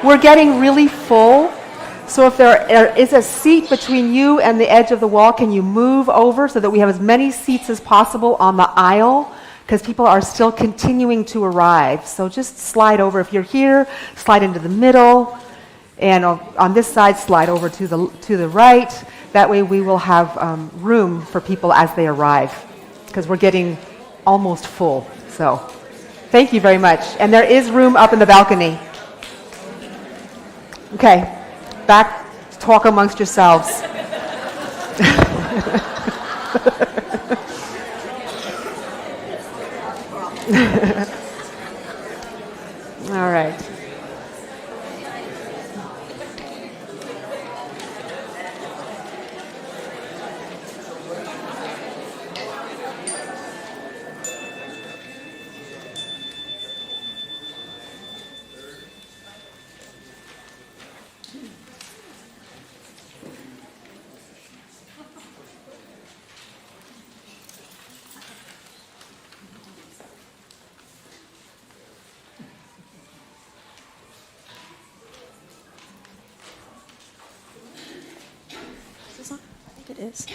We're getting really full. So if there is a seat between you and the edge of the wall, can you move over so that we have as many seats as possible on the aisle? Because people are still continuing to arrive. So just slide over. If you're here, slide into the middle. And on this side, slide over to the right. That way we will have room for people as they arrive. Because we're getting almost full. So thank you very much. And there is room up in the balcony. Okay. Back, talk amongst yourselves. All right.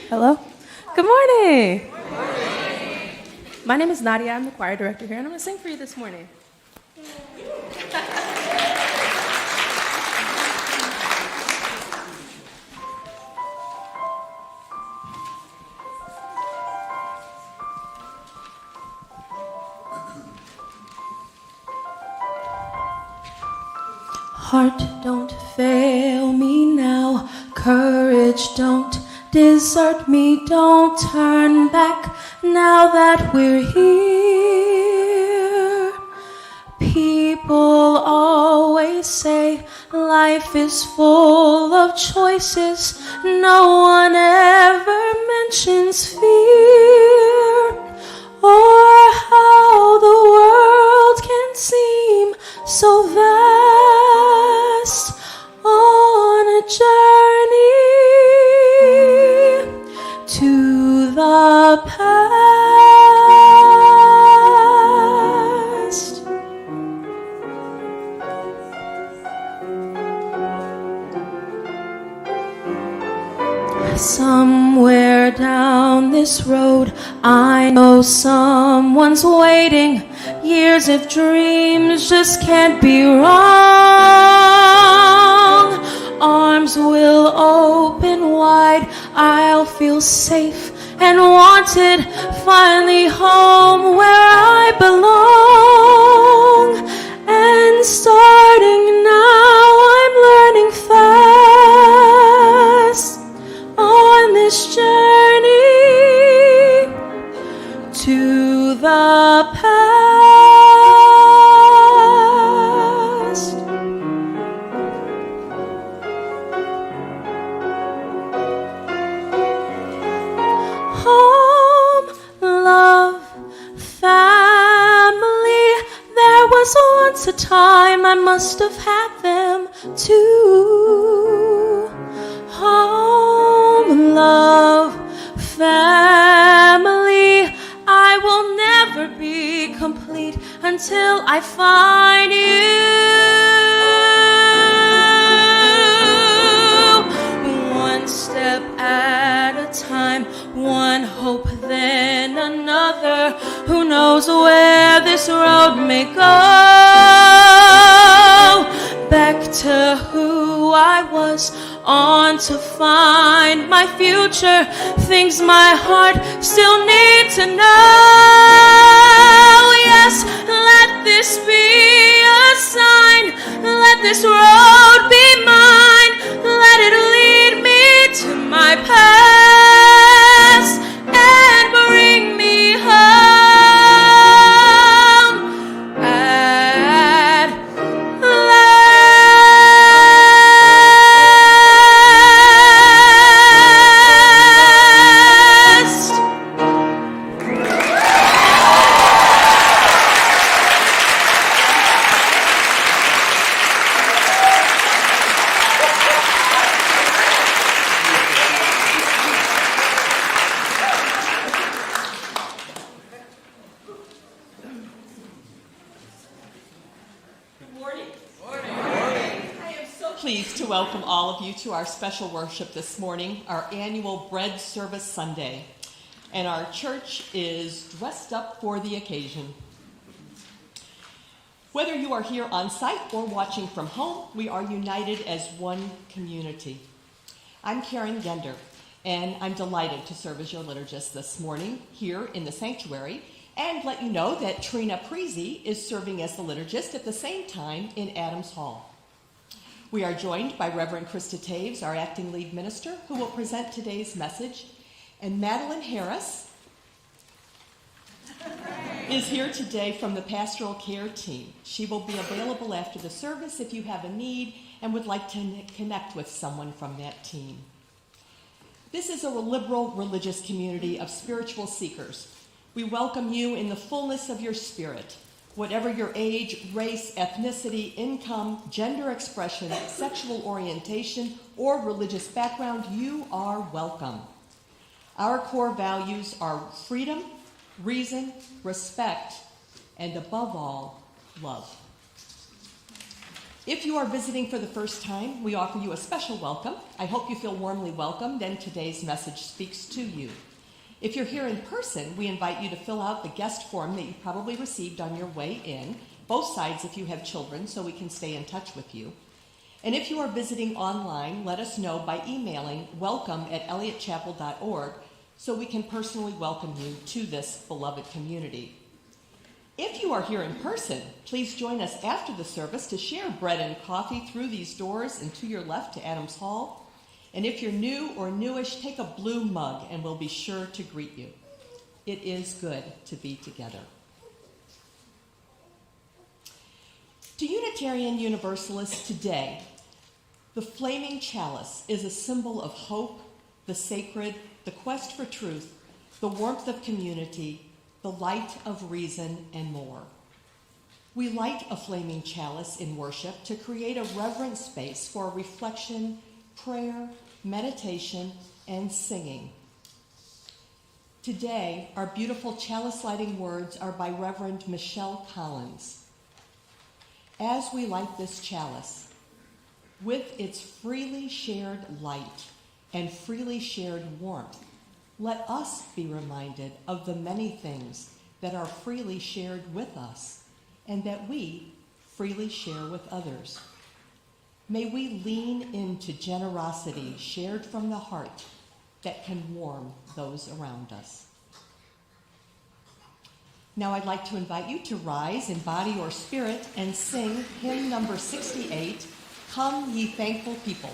Hello? Good morning. Good morning. My name is Nadia. I'm the choir director here, and I'm going to sing for you this morning. Heart, don't fail me now. Courage, don't desert me. Don't turn back now that we're here. People always say life is full of choices. No one ever mentions fear, or how the world can seem so vast on a journey to the past. Somewhere down this road, I know someone's waiting. Years of dreams just can't be wrong. Arms will open wide. I'll feel safe and wanted. Finally home where I belong. And starting now, I'm learning fast on this journey to the past. Home, love, family. There was once a time I must have had them too. Home, love, family. I will never be complete until I find you. One step at a time, one hope then another. Who knows where this road may go? Back to who I was, on to find my future. Things my heart still need to know. Yes, let this be a sign. Let this road be mine. Let it lead me to my past and bring me home at last. pleased to welcome all of you to our special worship this morning, our annual Bread Service Sunday. And our church is dressed up for the occasion. Whether you are here on site or watching from home, we are united as one community. I'm Karen Gender, and I'm delighted to serve as your liturgist this morning here in the sanctuary, and let you know that Trina Prezi is serving as the liturgist at the same time in Adams Hall. We are joined by Reverend Krista Taves, our acting lead minister, who will present today's message, and Madeline Harris is here today from the pastoral care team. She will be available after the service if you have a need and would like to connect with someone from that team. This is a liberal religious community of spiritual seekers. We welcome you in the fullness of your spirit. Whatever your age, race, ethnicity, income, gender expression, sexual orientation, or religious background, you are welcome. Our core values are freedom, reason, respect, and above all, love. If you are visiting for the first time, we offer you a special welcome. I hope you feel warmly welcomed and today's message speaks to you. If you're here in person, we invite you to fill out the guest form that you probably received on your way in, both sides if you have children, so we can stay in touch with you. And if you are visiting online, let us know by emailing welcome@elliottchapel.org so we can personally welcome you to this beloved community. If you are here in person, please join us after the service to share bread and coffee through these doors and to your left to Adams Hall. And if you're new or newish, take a blue mug and we'll be sure to greet you. It is good to be together. To Unitarian Universalists today, the flaming chalice is a symbol of hope, the sacred, the quest for truth, the warmth of community, the light of reason, and more. We light a flaming chalice in worship to create a reverent space for reflection, prayer, meditation, and singing. Today, our beautiful chalice lighting words are by Reverend Michelle Collins. As we light this chalice, with its freely shared light and freely shared warmth, let us be reminded of the many things that are freely shared with us and that we freely share with others. May we lean into generosity shared from the heart that can warm those around us. Now I'd like to invite you to rise in body or spirit and sing hymn number 68, Come Ye Thankful People.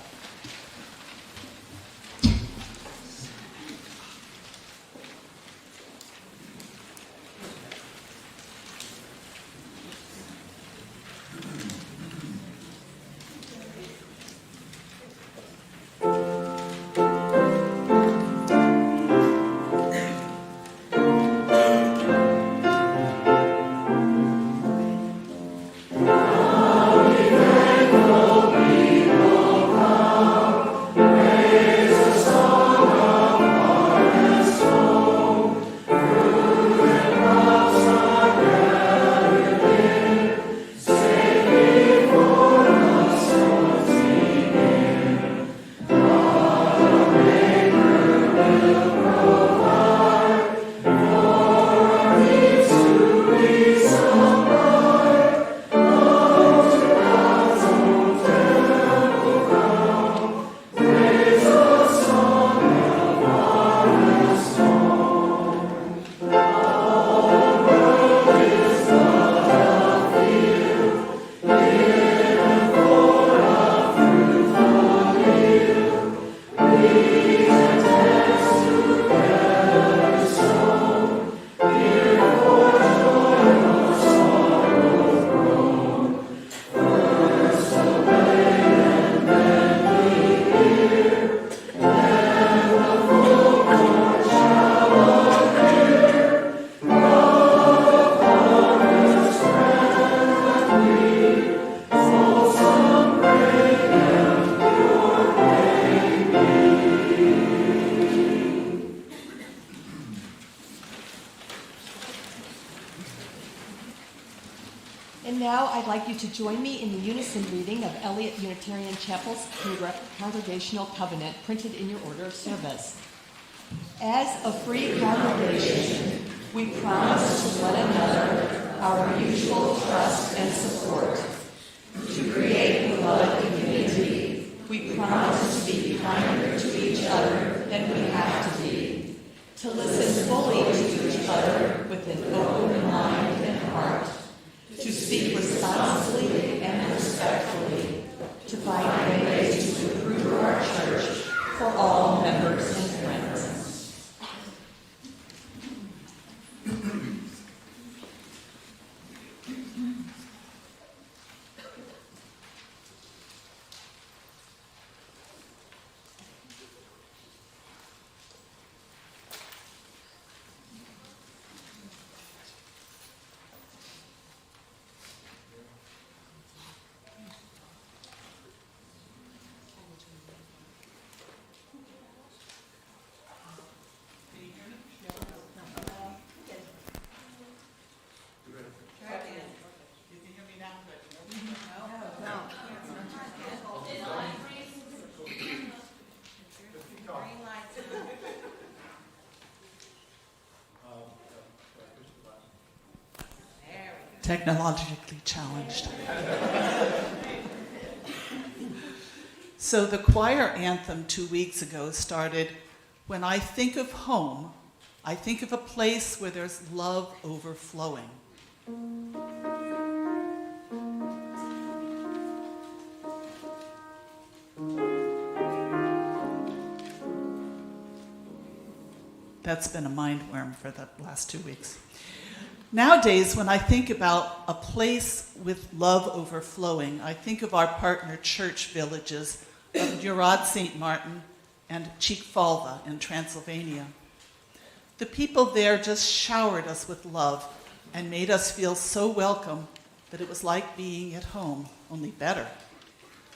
Come ye thankful people, And now I'd like you to join me in the unison reading of Eliot Unitarian Chapel's Congregational Covenant, printed in your order of service. As a free congregation, we promise to one another our mutual trust and support. To create beloved community, we promise to be kinder to each other than we have to be. To listen fully to each other with an open mind and heart. To speak responsibly and respectfully, to find ways to improve our church for all members and friends. Technologically challenged. So the choir anthem 2 weeks ago started, "When I think of home, I think of a place where there's love overflowing." That's been a mind worm for the last 2 weeks. Nowadays, when I think about a place with love overflowing, I think of our partner church villages of Jurad St. Martin and Chikfalva in Transylvania. The people there just showered us with love and made us feel so welcome that it was like being at home, only better.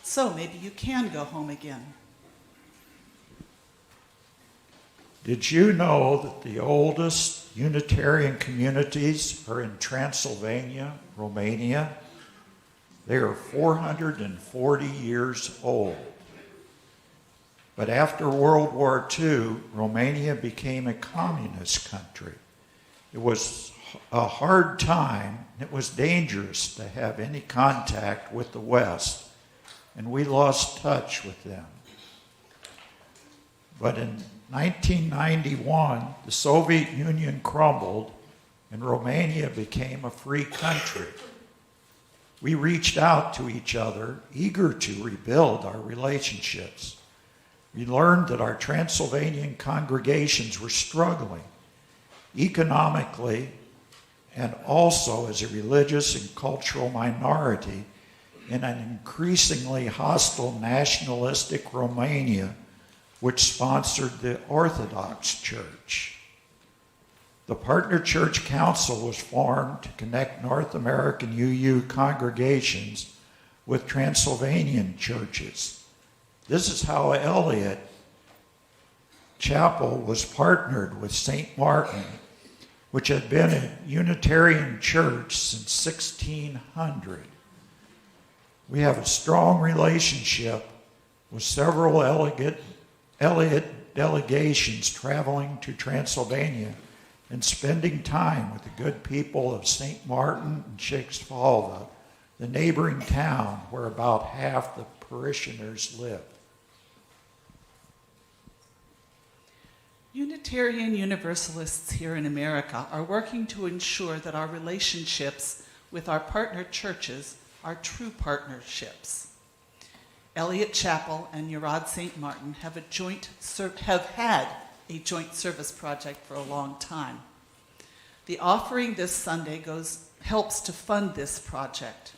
So maybe you can go home again. Did you know that the oldest Unitarian communities are in Transylvania, Romania? They are 440 years old. But after World War II, Romania became a communist country. It was a hard time. It was dangerous to have any contact with the West, and we lost touch with them. But in 1991, the Soviet Union crumbled and Romania became a free country. We reached out to each other, eager to rebuild our relationships. We learned that our Transylvanian congregations were struggling economically and also as a religious and cultural minority in an increasingly hostile nationalistic Romania, which sponsored the Orthodox Church. The Partner Church Council was formed to connect North American UU congregations with Transylvanian churches. This is how Eliot Chapel was partnered with St. Martin, which had been a Unitarian church since 1600. We have a strong relationship with several Eliot delegations traveling to Transylvania and spending time with the good people of St. Martin and Chikfalva, the neighboring town where about half the parishioners live. Unitarian Universalists here in America are working to ensure that our relationships with our partner churches are true partnerships. Eliot Chapel and Jurad St. Martin have had a joint service project for a long time. The offering this Sunday helps to fund this project.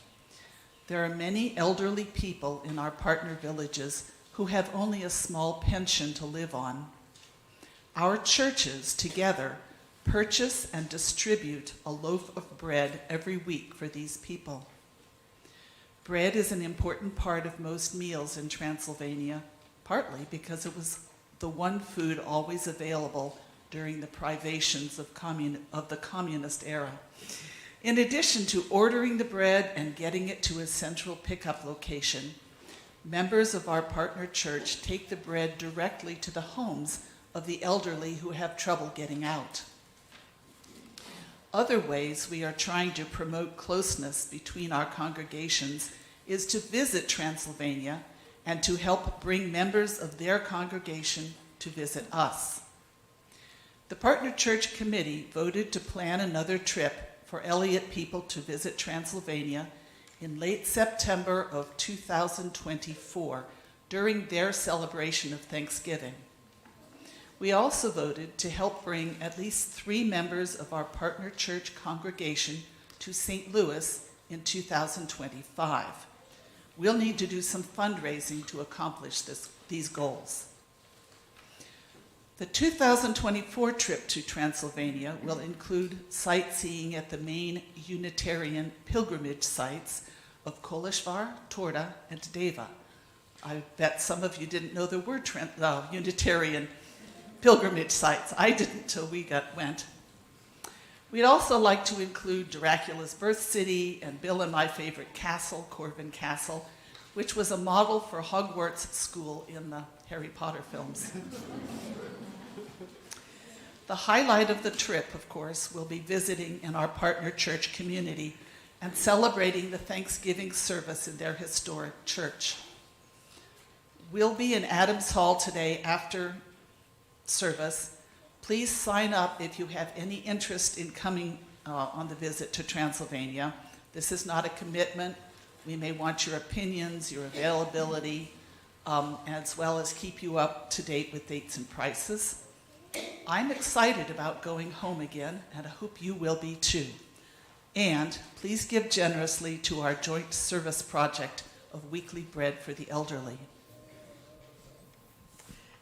There are many elderly people in our partner villages who have only a small pension to live on. Our churches together purchase and distribute a loaf of bread every week for these people. Bread is an important part of most meals in Transylvania, partly because it was the one food always available during the privations of the communist era. In addition to ordering the bread and getting it to a central pickup location, members of our partner church take the bread directly to the homes of the elderly who have trouble getting out. Other ways we are trying to promote closeness between our congregations is to visit Transylvania and to help bring members of their congregation to visit us. The Partner Church Committee voted to plan another trip for Eliot people to visit Transylvania in late September of 2024 during their celebration of Thanksgiving. We also voted to help bring at least 3 members of our partner church congregation to St. Louis in 2025. We'll need to do some fundraising to accomplish these goals. The 2024 trip to Transylvania will include sightseeing at the main Unitarian pilgrimage sites of Koleshvar, Torda, and Deva. I bet some of you didn't know there were Unitarian pilgrimage sites. I didn't till we went. We'd also like to include Dracula's birth city and Bill and my favorite castle, Corvin Castle, which was a model for Hogwarts School in the Harry Potter films. The highlight of the trip, of course, will be visiting in our partner church community and celebrating the Thanksgiving service in their historic church. We'll be in Adams Hall today after service. Please sign up if you have any interest in coming on the visit to Transylvania. This is not a commitment. We may want your opinions, your availability, as well as keep you up to date with dates and prices. I'm excited about going home again, and I hope you will be too. And please give generously to our joint service project of weekly bread for the elderly.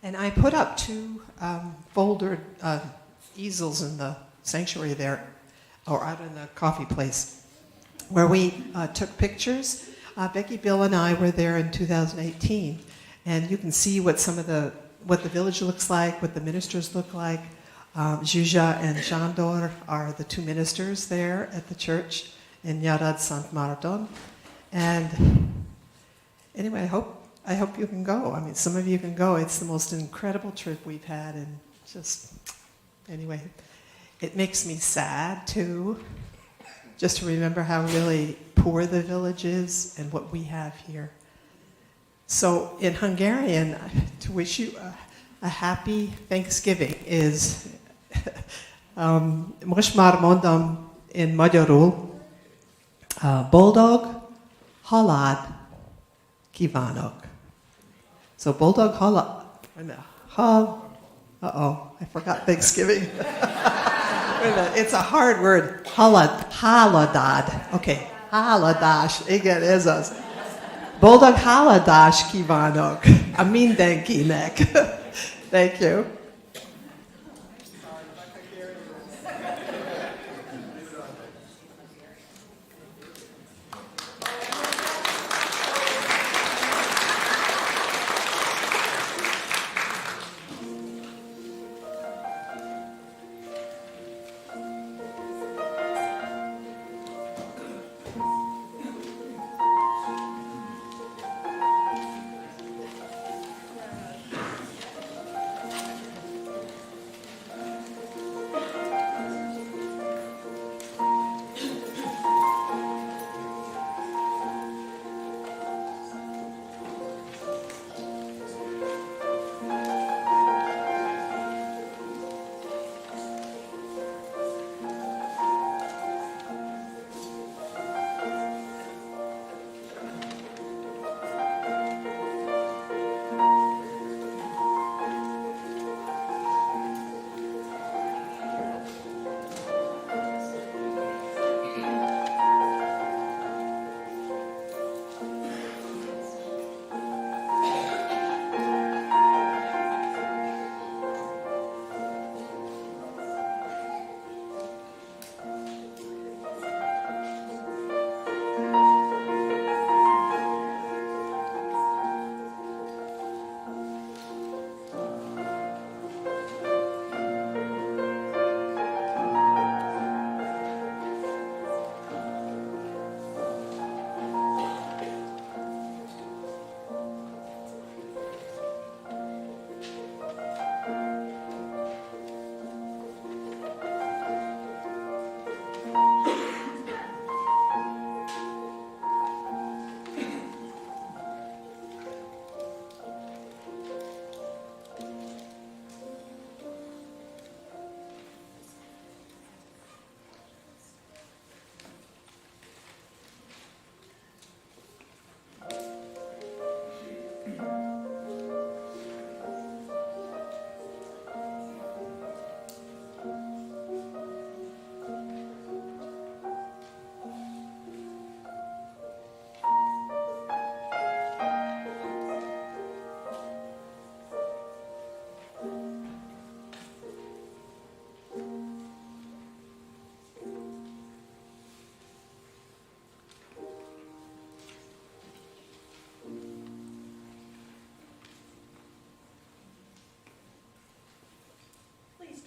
And I put up 2 folded easels in the sanctuary there, or out in the coffee place, where we took pictures. Becky, Bill, and I were there in 2018, and you can see what what the village looks like, what the ministers look like. Zsuzsa and Sándor are the 2 ministers there at the church in Nyarad Sant Márton. And anyway, I hope you can go. I mean, some of you can go. It's the most incredible trip we've had, and anyway, it makes me sad too, just to remember how really poor the village is and what we have here. So in Hungarian, to wish you a happy Thanksgiving is most már mondom in magyarul, boldog halad kívánok. So boldog halad, I forgot Thanksgiving. Wait a minute, it's a hard word. Haladad. Okay, haladás. Igen, ez az. Boldog haladás kívánok a mindenkinek. Thank you.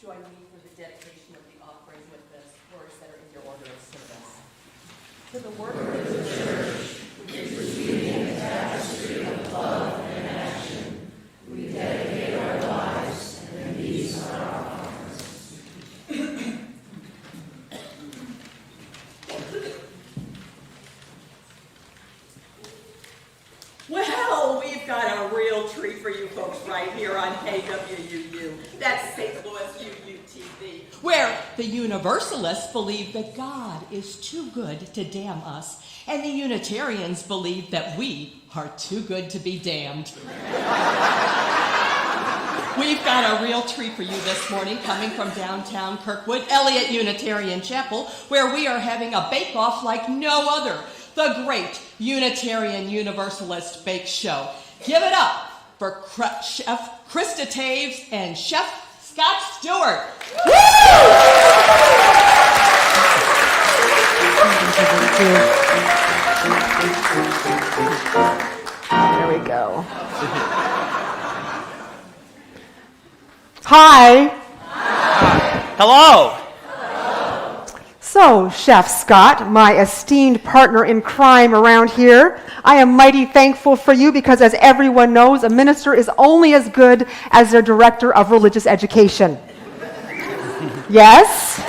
join me for the dedication of the offering with the words that are in your order of service. To the work of the church, which is receiving a tapestry of love and action, we dedicate our lives, and these are our offerings. Well, we've got a real treat for you folks right here on KWUU. That's St. Louis UUTV. Where the Universalists believe that God is too good to damn us, and the Unitarians believe that we are too good to be damned. We've got a real treat for you this morning coming from downtown Kirkwood, Eliot Unitarian Chapel, where we are having a bake-off like no other, the great Unitarian Universalist Bake Show. Give it up for Chef Krista Taves and Chef Scott Stewart. There we go. Hi. Hello. So, Chef Scott, my esteemed partner in crime around here, I am mighty thankful for you because, as everyone knows, a minister is only as good as their director of religious education. Yes?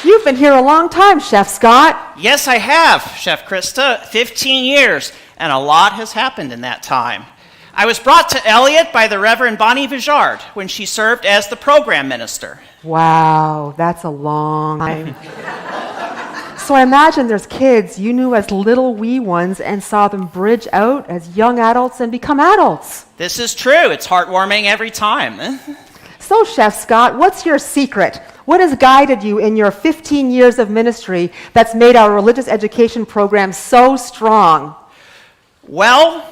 You've been here a long time, Chef Scott. Yes, I have, Chef Krista. 15 years, and a lot has happened in that time. I was brought to Eliot by the Reverend Bonnie Vijard when she served as the program minister. Wow, that's a long time. So I imagine there's kids you knew as little wee ones and saw them bridge out as young adults and become adults. This is true. It's heartwarming every time. So, Chef Scott, what's your secret? What has guided you in your 15 years of ministry that's made our religious education program so strong? Well,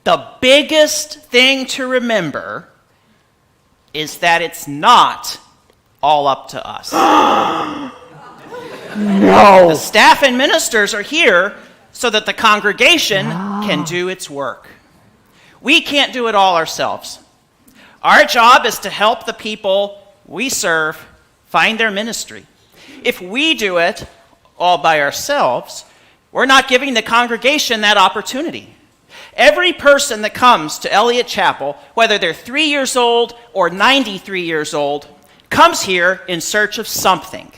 the biggest thing to remember is that it's not all up to us. No. The staff and ministers are here so that the congregation can do its work. We can't do it all ourselves. Our job is to help the people we serve find their ministry. If we do it all by ourselves, we're not giving the congregation that opportunity. Every person that comes to Eliot Chapel, whether they're 3 years old or 93 years old, comes here in search of something.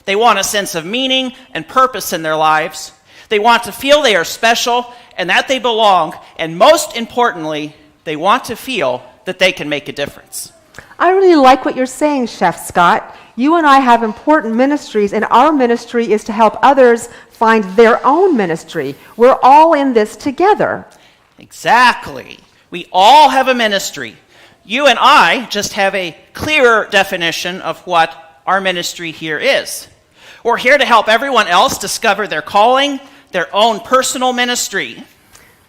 They want a sense of meaning and purpose in their lives. They want to feel they are special and that they belong. And most importantly, they want to feel that they can make a difference. I really like what you're saying, Chef Scott. You and I have important ministries, and our ministry is to help others find their own ministry. We're all in this together. Exactly. We all have a ministry. You and I just have a clearer definition of what our ministry here is. We're here to help everyone else discover their calling, their own personal ministry.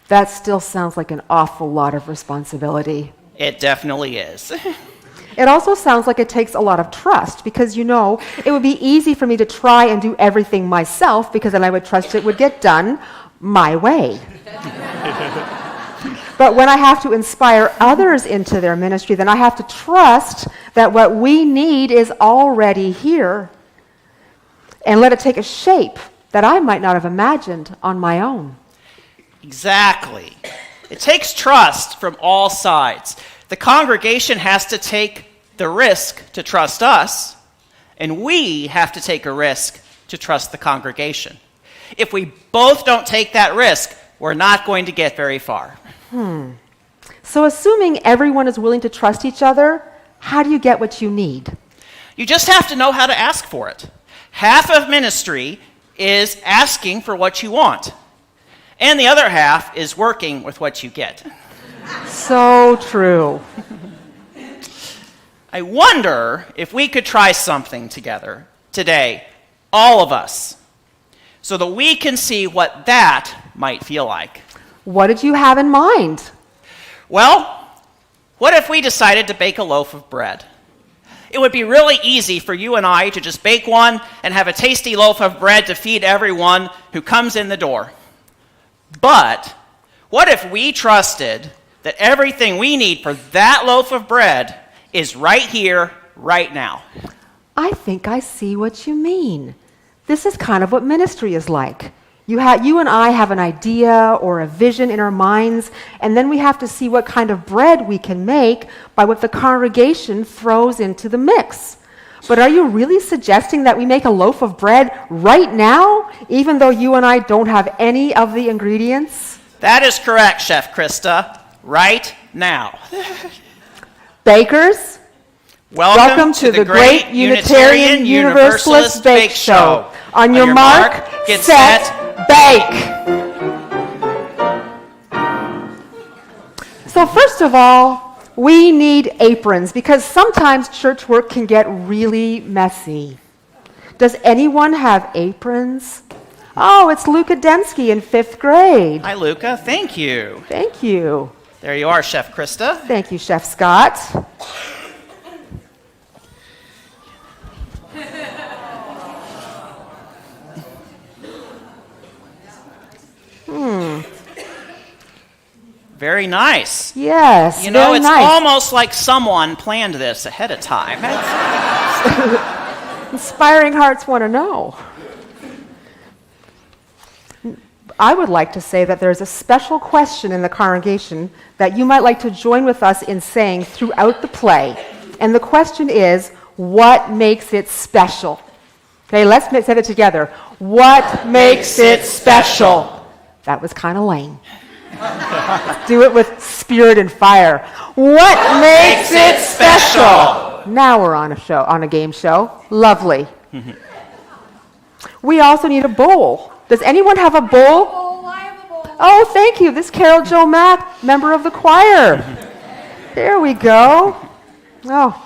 That still sounds like an awful lot of responsibility. It definitely is. It also sounds like it takes a lot of trust because, you know, it would be easy for me to try and do everything myself because then I would trust it would get done my way. But when I have to inspire others into their ministry, then I have to trust that what we need is already here and let it take a shape that I might not have imagined on my own. Exactly. It takes trust from all sides. The congregation has to take the risk to trust us, and we have to take a risk to trust the congregation. If we both don't take that risk, we're not going to get very far. So assuming everyone is willing to trust each other, how do you get what you need? You just have to know how to ask for it. Half of ministry is asking for what you want, and the other half is working with what you get. So true. I wonder if we could try something together today, all of us, so that we can see what that might feel like. What did you have in mind? Well, what if we decided to bake a loaf of bread? It would be really easy for you and I to just bake one and have a tasty loaf of bread to feed everyone who comes in the door. But what if we trusted that everything we need for that loaf of bread is right here, right now. I think I see what you mean. This is kind of what ministry is like. You and I have an idea or a vision in our minds, and then we have to see what kind of bread we can make by what the congregation throws into the mix. But are you really suggesting that we make a loaf of bread right now, even though you and I don't have any of the ingredients? That is correct, Chef Krista. Right now. Bakers, welcome to the Great Unitarian Universalist Bake Show. On your mark, get set, bake! So first of all, we need aprons because sometimes church work can get really messy. Does anyone have aprons? Oh, it's Luca Dembski in 5th grade. Hi, Luca. Thank you. Thank you. There you are, Chef Krista. Thank you, Chef Scott. Very nice. Yes, You know, very it's nice. almost like someone planned this ahead of time. Inspiring hearts want to know. I would like to say that there's a special question in the congregation that you might like to join with us in saying throughout the play. And the question is, what makes it special? Okay, let's say it together. What makes it special? That was kind of lame. Let's do it with spirit and fire. What makes it special? Now we're on a game show. Lovely. We also need a bowl. Does anyone have a bowl? Oh, I have a bowl. Oh, thank you. This is Carol Jo Mack, member of the choir. There we go. Oh.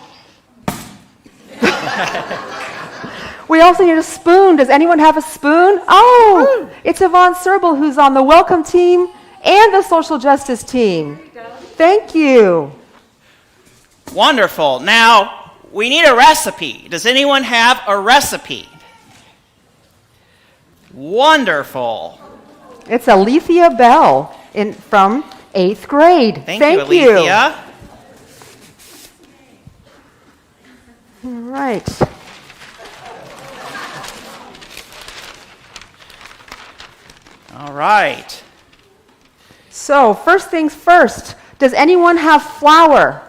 We also need a spoon. Does anyone have a spoon? Oh, it's Yvonne Serbel who's on the welcome team and the social justice team. Thank you. Wonderful. Now, we need a recipe. Does anyone have a recipe? Wonderful. It's Alethea Bell from 8th grade. Thank you, Alethea. All right. All right. So, first things first, does anyone have flour?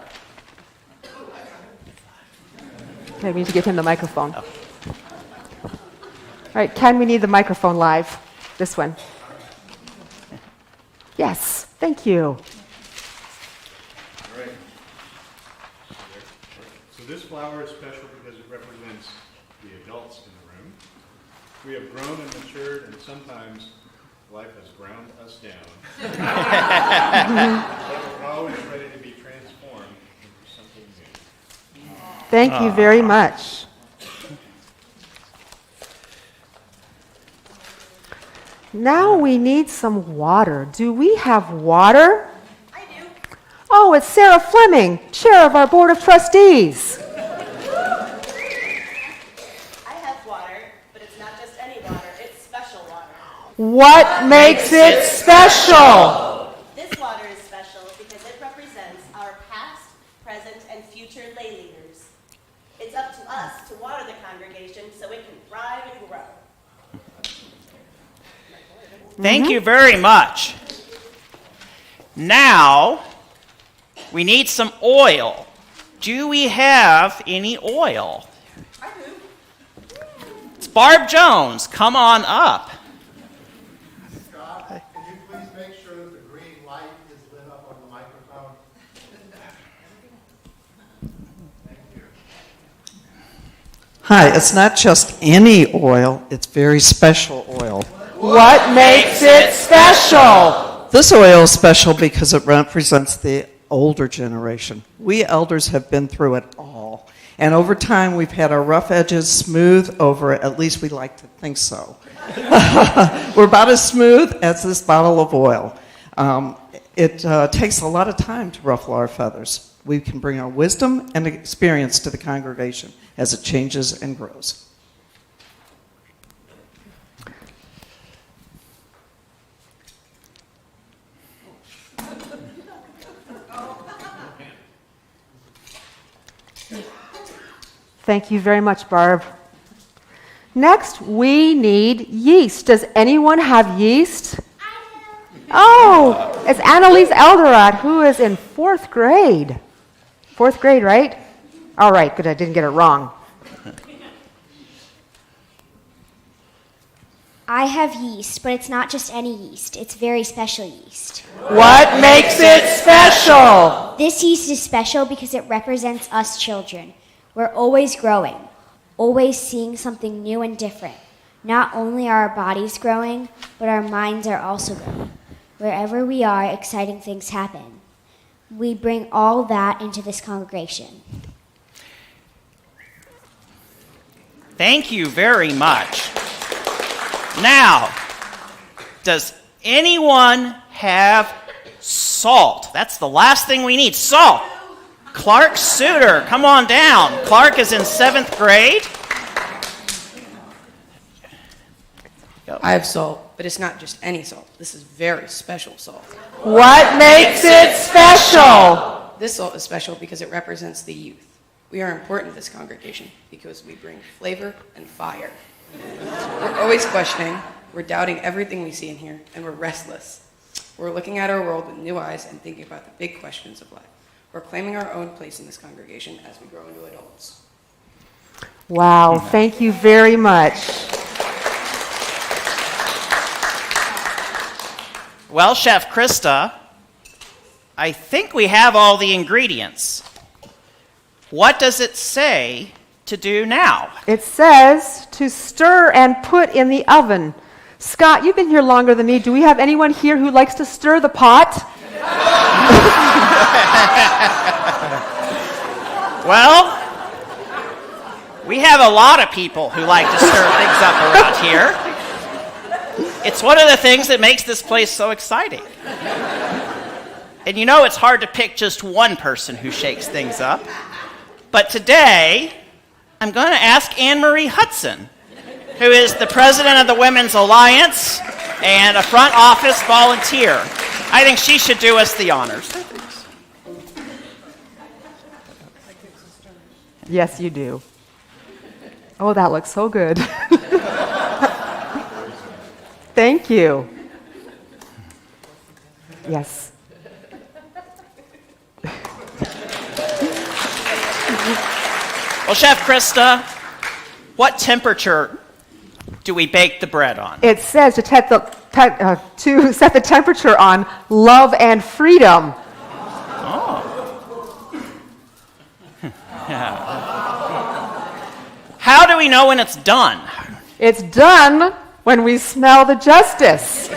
Okay, we need to give him the microphone. All right, Ken, we need the microphone live. This one. Yes, thank you. All right. So this flower is special because it represents the adults in the room. We have grown and matured, and sometimes life has ground us down. But we're always ready to be transformed into something new. Thank you very much. Now we need some water. Do we have water? I do. Oh, it's Sarah Fleming, chair of our Board of Trustees. I have water, but it's not just any water, it's special water. What makes it special? This water is special because it represents our past, present, and future lay leaders. It's up to us to water the congregation so it can thrive and grow. Thank you very much. Now, we need some oil. Do we have any oil? I do. It's Barb Jones. Come on up. Scott, can you please make sure that the green light is lit up on the microphone? Thank you. Hi, it's not just any oil, it's very special oil. What makes it special? This oil is special because it represents the older generation. We elders have been through it all. And over time, we've had our rough edges smooth over, at least we like to think so. We're about as smooth as this bottle of oil. It takes a lot of time to ruffle our feathers. We can bring our wisdom and experience to the congregation as it changes and grows. Thank you very much, Barb. Next, we need yeast. Does anyone have yeast? Oh, it's Annalise Elderad, who is in 4th grade. 4th grade, right? All right, good, I didn't get it wrong. I have yeast, but it's not just any yeast. It's very special yeast. What makes it special? This yeast is special because it represents us children. We're always growing, always seeing something new and different. Not only are our bodies growing, but our minds are also growing. Wherever we are, exciting things happen. We bring all that into this congregation. Thank you very much. Now, does anyone have salt? That's the last thing we need, salt. Clark Suter, come on down. Clark is in 7th grade. I have salt, but it's not just any salt. This is very special salt. What makes it special? This salt is special because it represents the youth. We are important to this congregation because we bring flavor and fire. We're always questioning, we're doubting everything we see in here, and we're restless. We're looking at our world with new eyes and thinking about the big questions of life. We're claiming our own place in this congregation as we grow into adults. Wow, thank you very much. Well, Chef Krista, I think we have all the ingredients. What does it say to do now? It says to stir and put in the oven. Scott, you've been here longer than me. Do we have anyone here who likes to stir the pot? Well, we have a lot of people who like to stir things up around here. It's one of the things that makes this place so exciting. And you know it's hard to pick just one person who shakes things up. But today, I'm going to ask Anne-Marie Hudson, who is the president of the Women's Alliance and a front office volunteer. I think she should do us the honors. Yes, you do. Oh, that looks so good. Thank you. Yes. Well, Chef Krista, what temperature do we bake the bread on? It says to set the temperature on love and freedom. How do we know when it's done? It's done when we smell the justice.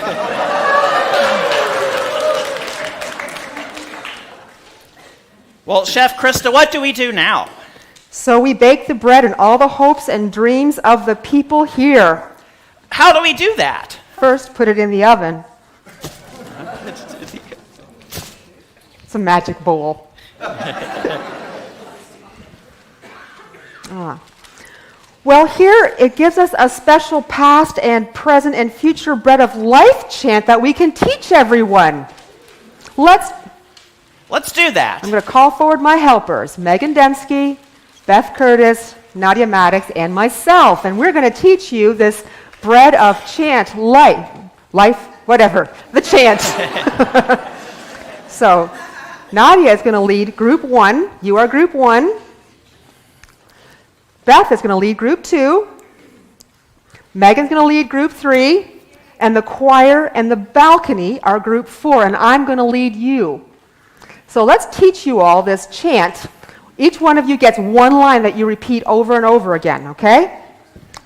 Well, Chef Krista, what do we do now? So we bake the bread in all the hopes and dreams of the people here. How do we do that? First, put it in the oven. It's a magic bowl. Well, here it gives us a special past and present and future bread of life chant that we can teach everyone. Let's do that. I'm going to call forward my helpers, Megan Dembski, Beth Curtis, Nadia Maddox, and myself. And we're going to teach you this bread of chant, life, whatever, the chant. So, Nadia is going to lead group 1. You are group 1. Beth is going to lead group 2. Megan's going to lead group 3. And the choir and the balcony are group 4. And I'm going to lead you. So let's teach you all this chant. Each one of you gets one line that you repeat over and over again, okay?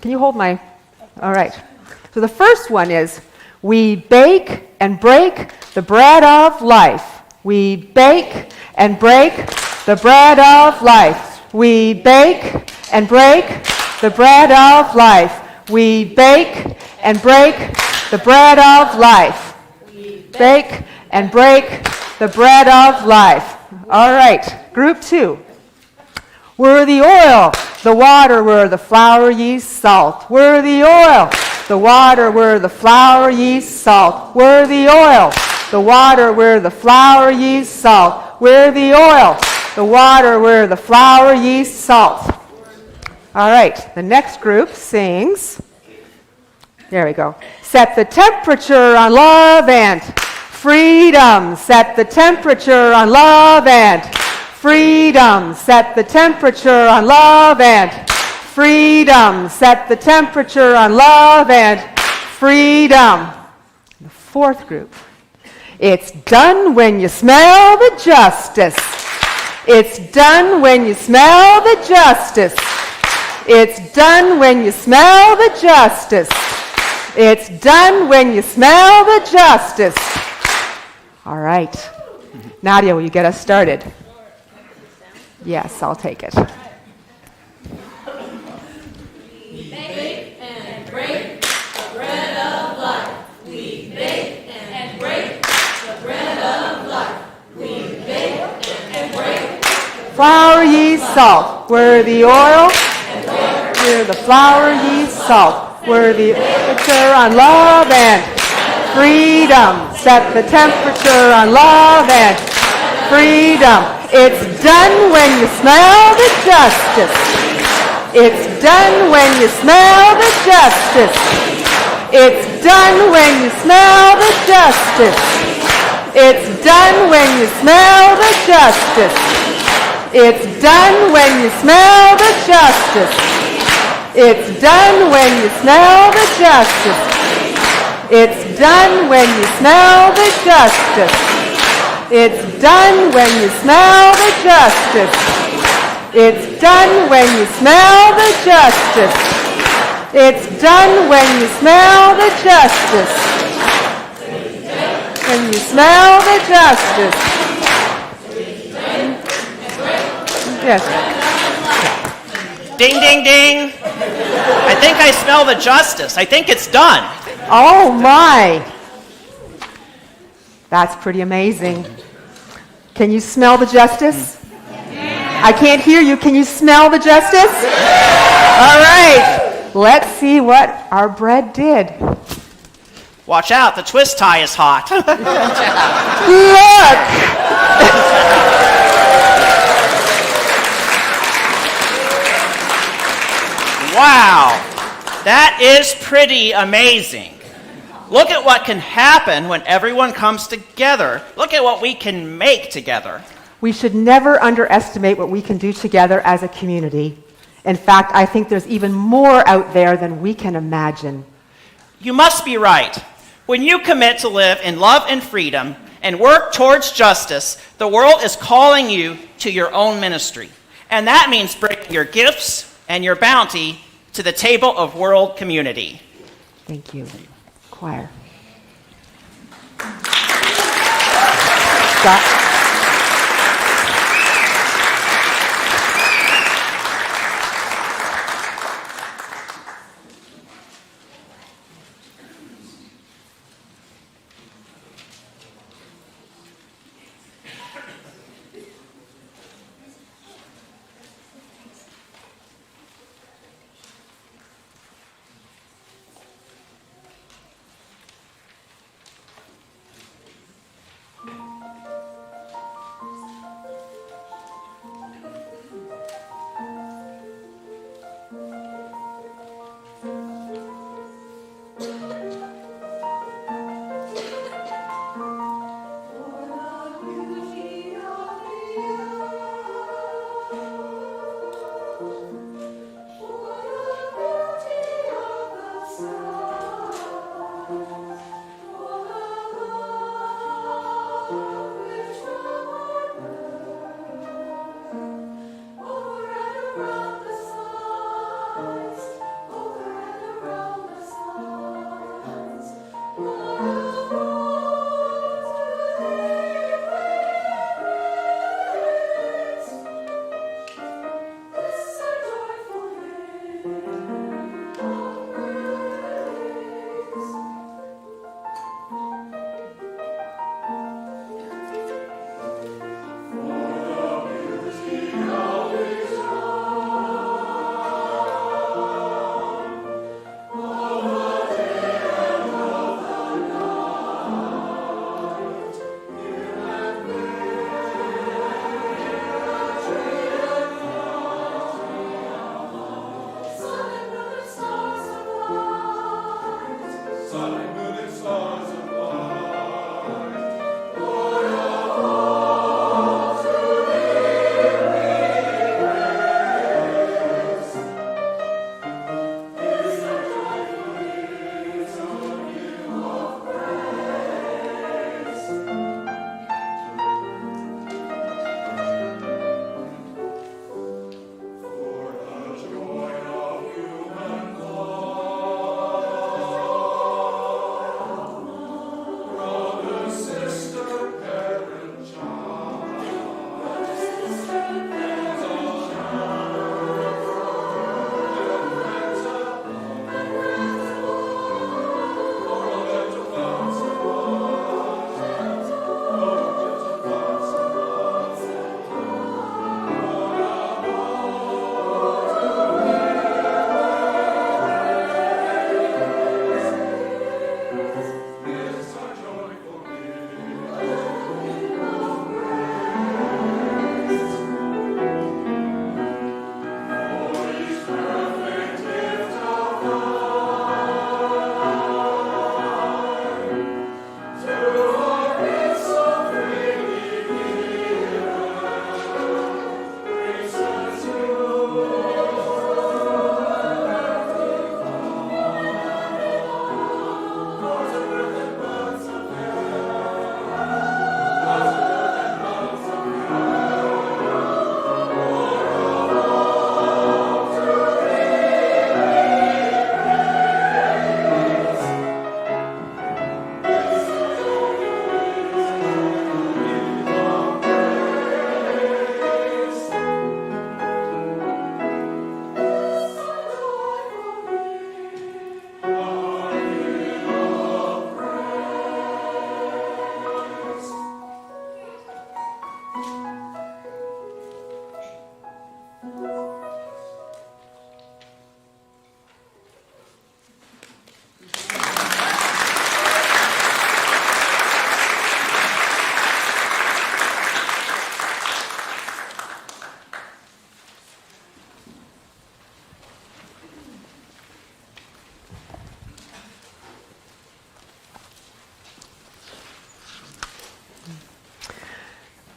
Can you hold my... All right. So the first one is, we bake and break the bread of life. We bake and break the bread of life. We bake and break the bread of life. We bake and break the bread of life. We bake and break the bread of life. All right, group 2. We're the oil, the water, we're the flour, yeast, salt. We're the oil, the water, we're the flour, yeast, salt. We're the oil, the water, we're the flour, yeast, salt. We're the oil, The water, we're the flour, yeast, salt. All right, the next group sings. There we go. Set the temperature on love and freedom. Set the temperature on love and freedom. Set the temperature on love and freedom. Set the temperature on love and freedom. The fourth group. It's done when you smell the justice. It's done when you smell the justice. It's done when you smell the justice. It's done when you smell the justice. All right. Nadia, will you get us started? Yes, I'll take it. We bake and break the bread of life. We bake and break the bread of life. We bake and break. Flour, yeast, salt. We're the oil. We're the flour, yeast, salt. We're the temperature on love and freedom. Set the temperature on love and freedom. It's done when you smell the justice. It's done when you smell the justice. It's done when you smell the justice. It's done when you smell the justice. It's done when you smell the justice. It's done when you smell the justice. It's done when you smell the justice. It's done when you smell the justice. It's done when you smell the justice. It's done when you smell the justice. When you smell the justice. Yes. Ding, ding, ding. I think I smell the justice. I think it's done. Oh my. That's pretty amazing. Can you smell the justice? I can't hear you. Can you smell the justice? All right. Let's see what our bread did. Watch out, the twist tie is hot. Look! Wow, that is pretty amazing. Look at what can happen when everyone comes together. Look at what we can make together. We should never underestimate what we can do together as a community. In fact, I think there's even more out there than we can imagine. You must be right. When you commit to live in love and freedom and work towards justice, the world is calling you to your own ministry. And that means bringing your gifts and your bounty to the table of world community. Thank you. Choir. Scott.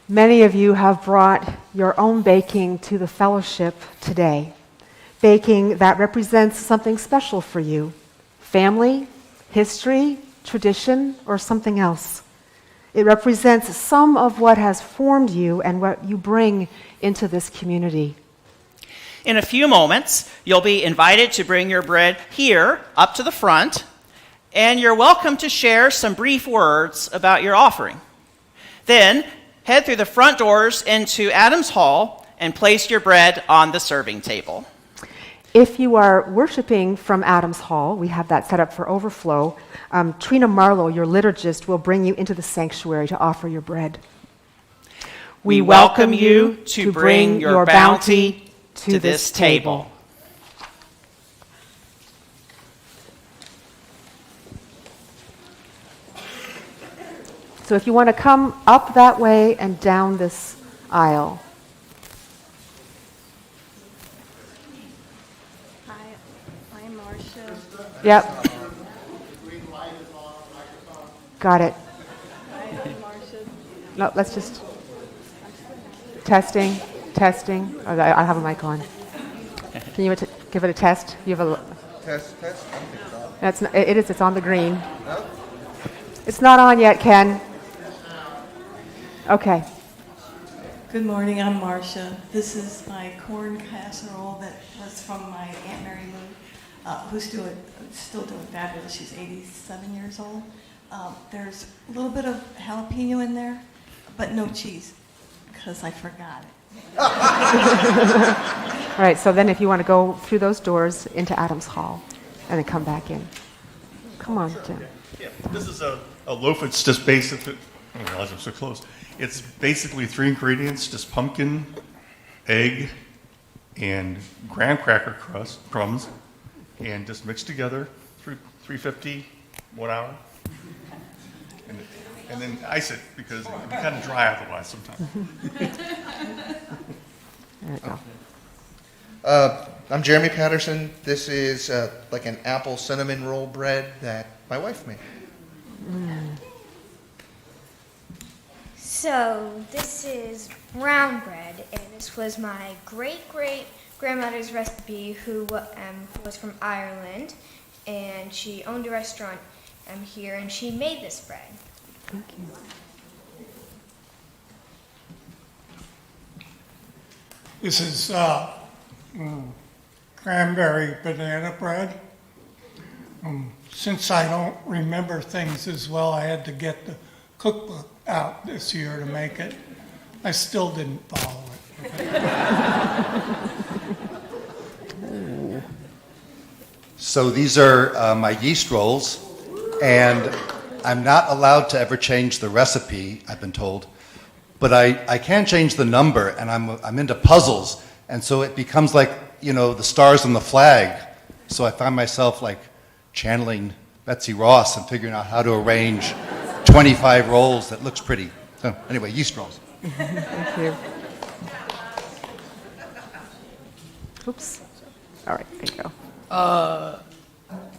Many of you have brought your own baking to the fellowship today. Baking that represents something special for you. Family, history, tradition, or something else. It represents some of what has formed you and what you bring into this community. In a few moments, you'll be invited to bring your bread here up to the front, and you're welcome to share some brief words about your offering. Then, head through the front doors into Adams Hall and place your bread on the serving table. If you are worshiping from Adams Hall, we have that set up for overflow, Trina Marlowe, your liturgist, will bring you into the sanctuary to offer your bread. We welcome you to bring your bounty to this table. So if you want to come up that way and down this aisle. Hi, I'm Marcia. Yep. Green light is on, microphone. Got it. Hi, I'm Marcia. No, let's just testing. Oh, I have a mic on. Can you give it a test? You have a Test. That's not, it is. It's on the green. No? It's not on yet, Ken. Okay. Good morning, I'm Marcia. This is my corn casserole that was from my Aunt Mary Lou, who's still doing fabulous. She's 87 years old. There's a little bit of jalapeno in there, but no cheese, because I forgot it. All right, so then if you want to go through those doors into Adams Hall and then come back in. Come on, Jim. Yeah, this is a loaf. It's just basically, I didn't realize I'm so close. It's basically 3 ingredients, just pumpkin, egg, and graham cracker crumbs, and just mixed together, 350, 1 hour. And then ice it because it can be kind of dry otherwise sometimes. There we go. I'm Jeremy Patterson. This is like an apple cinnamon roll bread that my wife made. So this is brown bread, and this was my great-great-grandmother's recipe, who was from Ireland, and she owned a restaurant here, and she made this bread. Thank you. This is cranberry banana bread. Since I don't remember things as well, I had to get the cookbook out this year to make it. I still didn't follow it. So these are my yeast rolls, and I'm not allowed to ever change the recipe, I've been told, but I can change the number, and I'm into puzzles, and so it becomes like, the stars on the flag. So I find myself like channeling Betsy Ross and figuring out how to arrange 25 rolls that looks pretty. So anyway, yeast rolls. Thank you. Oops. All right, there you go.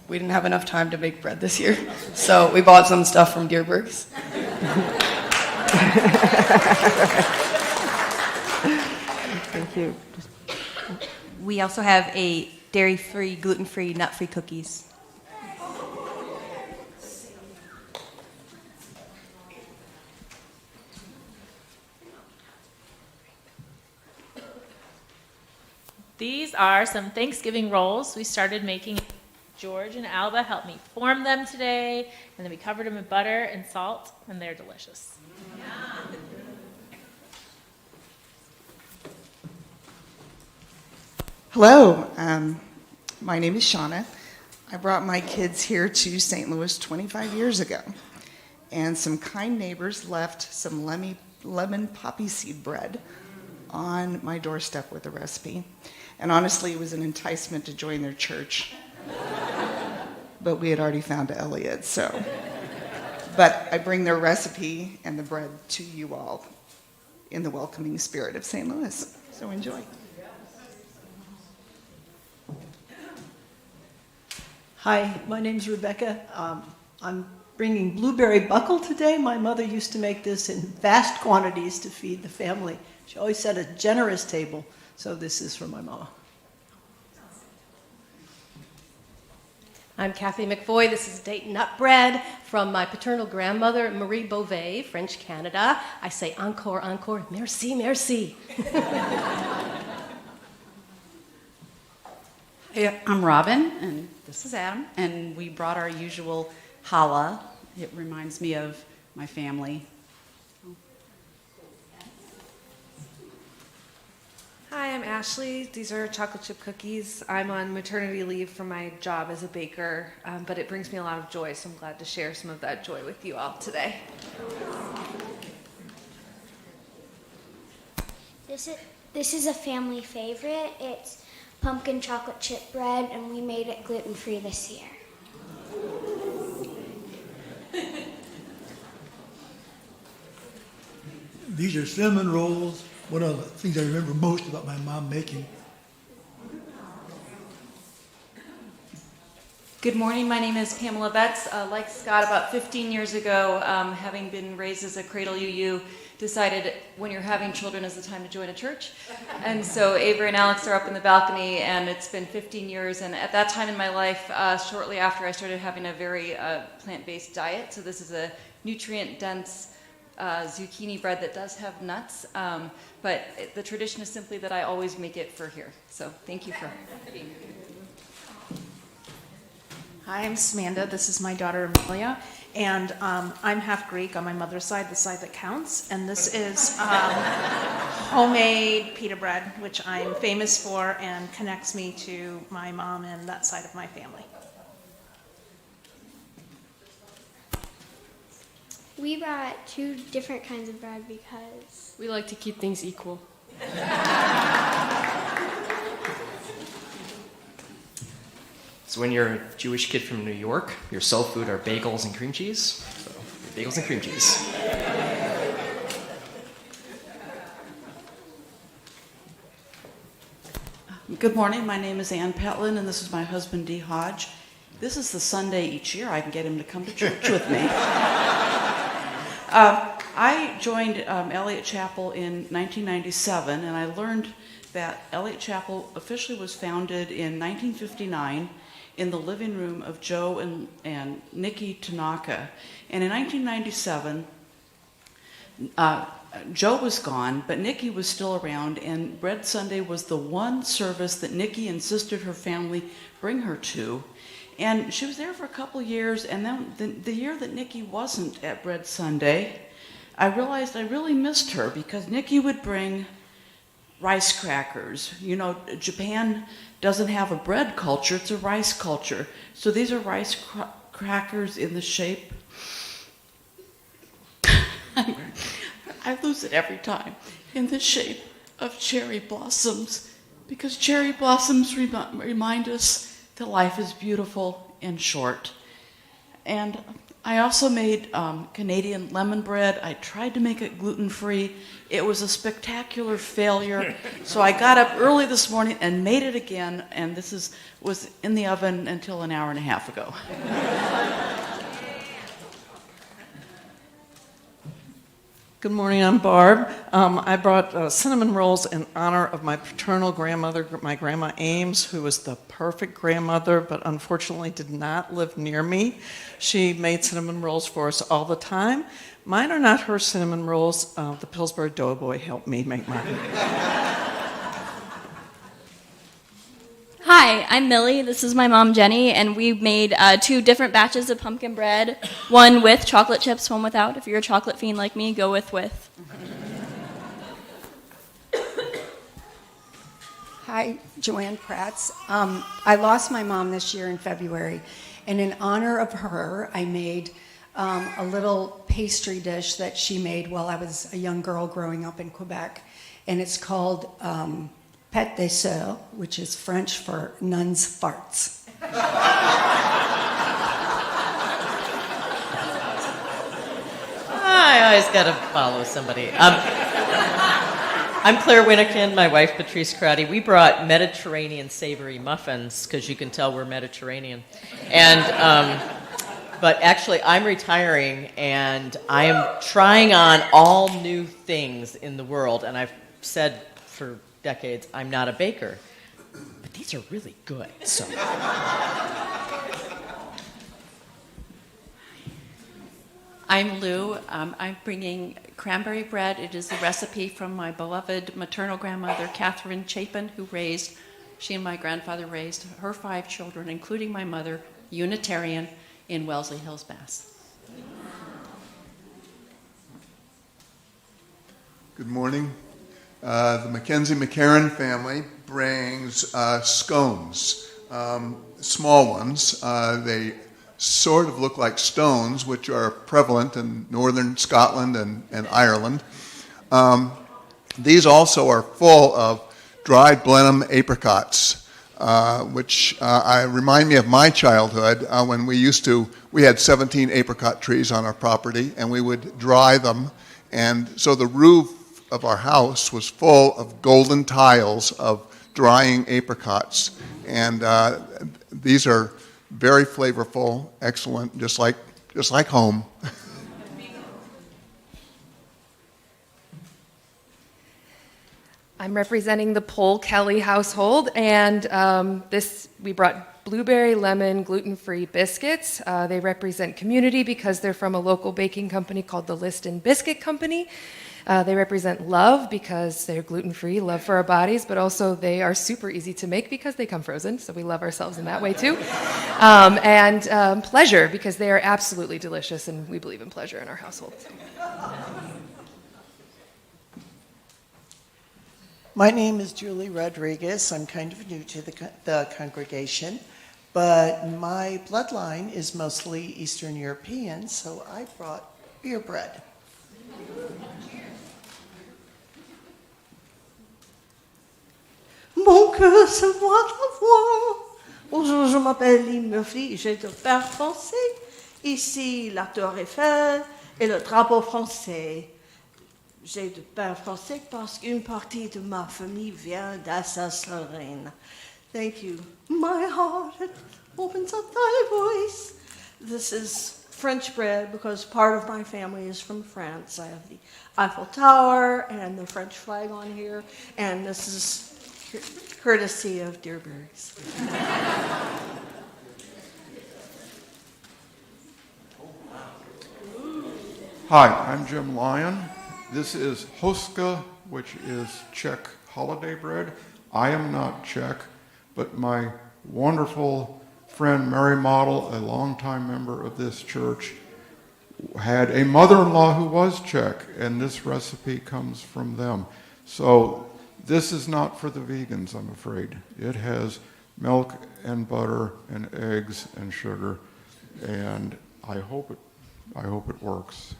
We didn't have enough time to make bread this year, so we bought some stuff from Dierbiergs. Thank you. We also have a dairy-free, gluten-free, nut-free cookies. These are some Thanksgiving rolls we started making. George and Alba helped me form them today, and then we covered them in butter and salt, and they're delicious. Hello, my name is Shauna. I brought my kids here to St. Louis 25 years ago, and some kind neighbors left some lemon poppy seed bread on my doorstep with a recipe. And honestly, it was an enticement to join their church. But we had already found Eliot, so. But I bring their recipe and the bread to you all in the welcoming spirit of St. Louis. So enjoy. Hi, my name's Rebecca. I'm bringing blueberry buckle today. My mother used to make this in vast quantities to feed the family. She always set a generous table, so this is for my mama. I'm Kathy McFoy. This is date nut bread from my paternal grandmother, Marie Beauvais, French Canada. I say encore, encore, merci, merci. Hey, I'm Robin, and this is Adam, and we brought our usual challah. It reminds me of my family. Hi, I'm Ashley. These are chocolate chip cookies. I'm on maternity leave from my job as a baker, but it brings me a lot of joy, so I'm glad to share some of that joy with you all today. This is a family favorite. It's pumpkin chocolate chip bread, and we made it gluten-free this year. These are cinnamon rolls. One of the things I remember most about my mom making. Good morning. My name is Pamela Betts. Like Scott, about 15 years ago, having been raised as a cradle UU, decided when you're having children is the time to join a church. And so Avery and Alex are up in the balcony, and it's been 15 years. And at that time in my life, shortly after, I started having a very plant-based diet. So this is a nutrient-dense zucchini bread that does have nuts. But the tradition is simply that I always make it for here. So thank you for being here. Hi, I'm Samantha. This is my daughter Amelia, and I'm half Greek on my mother's side, the side that counts. And this is homemade pita bread, which I'm famous for and connects me to my mom and that side of my family. We brought 2 different kinds of bread because We like to keep things equal. So when you're a Jewish kid from New York, your soul food are bagels and cream cheese. So bagels and cream cheese. Good morning. My name is Ann Petlin, and this is my husband, Dee Hodge. This is the Sunday each year I can get him to come to church with me. I joined Eliot Chapel in 1997, and I learned that Eliot Chapel officially was founded in 1959 in the living room of Joe and Nikki Tanaka. And in 1997, Joe was gone, but Nikki was still around, and Bread Sunday was the one service that Nikki insisted her family bring her to. And she was there for a couple years, and then the year that Nikki wasn't at Bread Sunday, I realized I really missed her because Nikki would bring rice crackers. You know, Japan doesn't have a bread culture, it's a rice culture. So these are rice crackers in the shape, I lose it every time, in the shape of cherry blossoms, because cherry blossoms remind us that life is beautiful and short. And I also made Canadian lemon bread. I tried to make it gluten-free. It was a spectacular failure. So I got up early this morning and made it again, and this was in the oven until an hour and a half ago. Good morning, I'm Barb. I brought cinnamon rolls in honor of my paternal grandmother, my grandma Ames, who was the perfect grandmother, but unfortunately did not live near me. She made cinnamon rolls for us all the time. Mine are not her cinnamon rolls. The Pillsbury Doughboy helped me make mine. Hi, I'm Millie. This is my mom, Jenny, and we made 2 different batches of pumpkin bread, one with chocolate chips, one without. If you're a chocolate fiend like me, go with. Hi, Joanne Pratz. I lost my mom this year in February, and in honor of her, I made a little pastry dish that she made while I was a young girl growing up in Quebec, and it's called Pâte des Sœurs, which is French for nun's farts. I always got to follow somebody. I'm Claire Winnikin, my wife Patrice Crotty. We brought Mediterranean savory muffins because you can tell we're Mediterranean. And But actually, I'm retiring, and I am trying on all new things in the world. And I've said for decades, I'm not a baker. But these are really good, so... I'm Lou. I'm bringing cranberry bread. It is a recipe from my beloved maternal grandmother, Catherine Chapin, she and my grandfather raised her 5 children, including my mother, Unitarian, in Wellesley Hills, Mass. Good morning. The Mackenzie McCarran family brings scones, small ones. They sort of look like stones, which are prevalent in northern Scotland and Ireland. These also are full of dried Blenheim apricots, which remind me of my childhood when we had 17 apricot trees on our property, and we would dry them. And so the roof of our house was full of golden tiles of drying apricots. And these are very flavorful, excellent, just like home. I'm representing the Pole Kelly household, and we brought blueberry lemon gluten-free biscuits. They represent community because they're from a local baking company called the Liston Biscuit Company. They represent love because they're gluten-free, love for our bodies, but also they are super easy to make because they come frozen, so we love ourselves in that way too. And pleasure because they are absolutely delicious, and we believe in pleasure in our household. My name is Julie Rodriguez. I'm kind of new to the congregation, but my bloodline is mostly Eastern European, so I brought beer bread. Mon cœur se voit ta voix. Bonjour, je m'appelle Lynn Murphy, j'ai de père français. Ici, la Tour Eiffel et le drapeau français. J'ai de père français parce qu'une partie de ma famille vient d'Alsace-Lorraine. Thank you. My heart it opens up thy voice. This is French bread because part of my family is from France. I have the Eiffel Tower and the French flag on here, and this is courtesy of Dierbiergs. Hi, I'm Jim Lyon. This is Hoska, which is Czech holiday bread. I am not Czech, but my wonderful friend Mary Model, a longtime member of this church, had a mother-in-law who was Czech, and this recipe comes from them. So this is not for the vegans, I'm afraid. It has milk and butter and eggs and sugar, and I hope it works.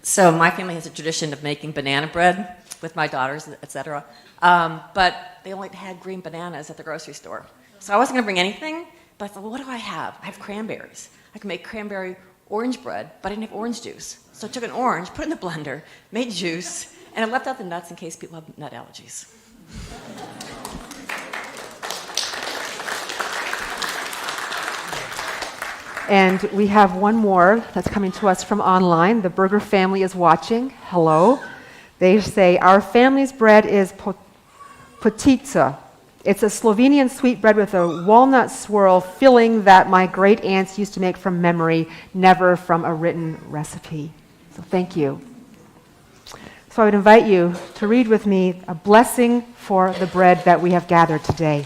So my family has a tradition of making banana bread with my daughters, etc. But they only had green bananas at the grocery store. So I wasn't going to bring anything, but I thought, well, what do I have? I have cranberries. I can make cranberry orange bread, but I didn't have orange juice. So I took an orange, put it in the blender, made juice, and I left out the nuts in case people have nut allergies. And we have one more that's coming to us from online. The Berger family is watching. Hello. They say, our family's bread is potica. It's a Slovenian sweet bread with a walnut swirl filling that my great aunts used to make from memory, never from a written recipe. So thank you. So I would invite you to read with me a blessing for the bread that we have gathered today.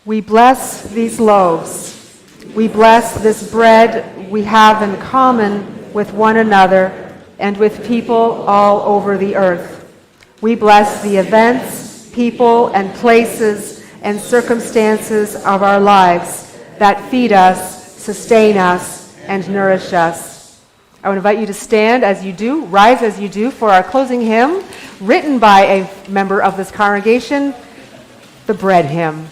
We bless these loaves. We bless this bread we have in common with one another and with people all over the earth. We bless the events, people, and places and circumstances of our lives that feed us, sustain us, and nourish us. I would invite you to stand as you do, rise as you do, for our closing hymn, written by a member of this congregation, the Bread Hymn.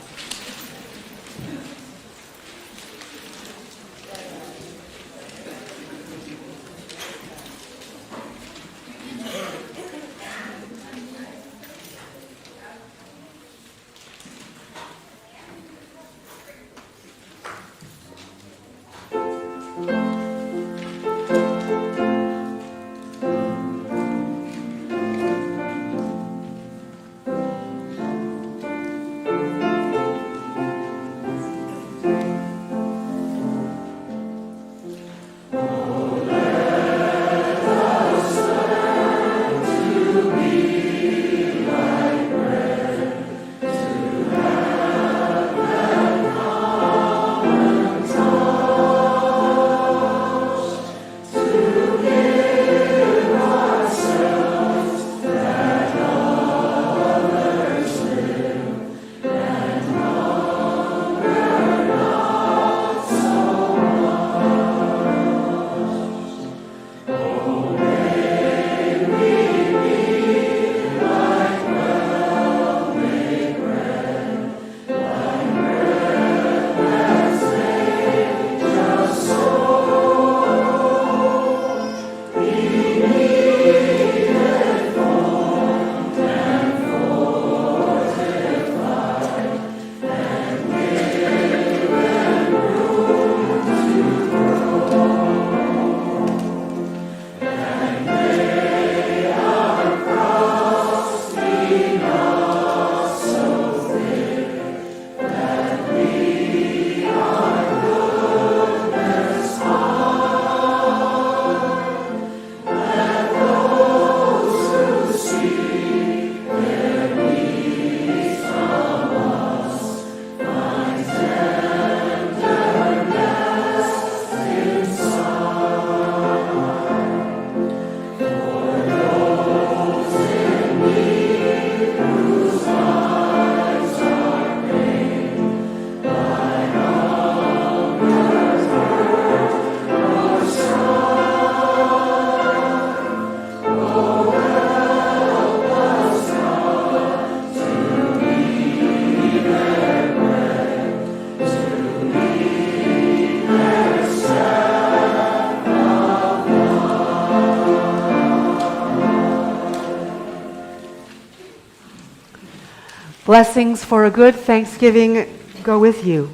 Blessings for a good Thanksgiving go with you.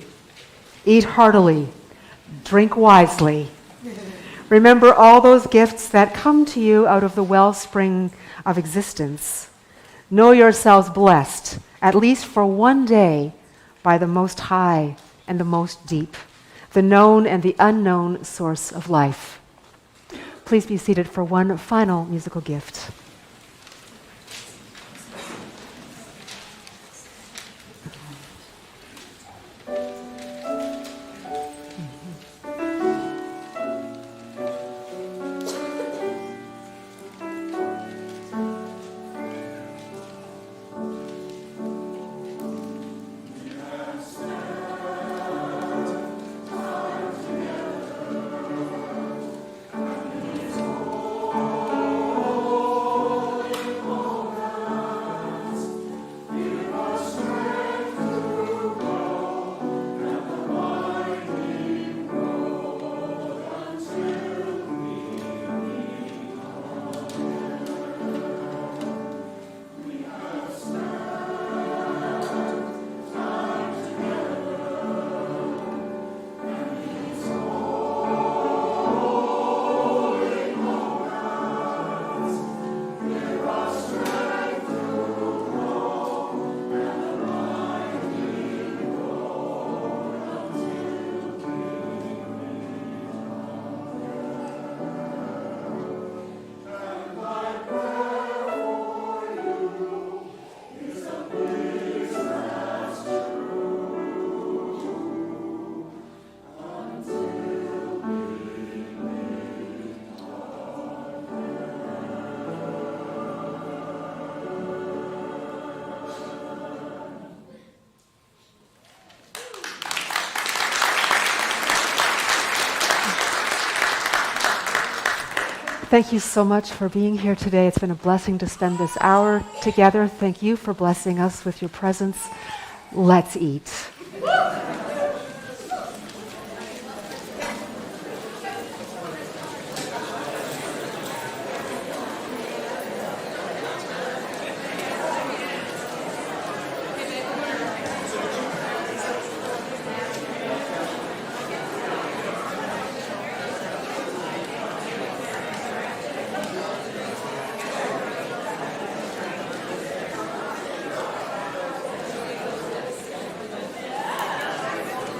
Eat heartily, drink wisely. Remember all those gifts that come to you out of the wellspring of existence. Know yourselves blessed, at least for one day, by the Most High and the Most Deep, the known and the unknown source of life. Please be seated for one final musical gift. Thank you so much for being here today. It's been a blessing to spend this hour together. Thank you for blessing us with your presence. Let's eat.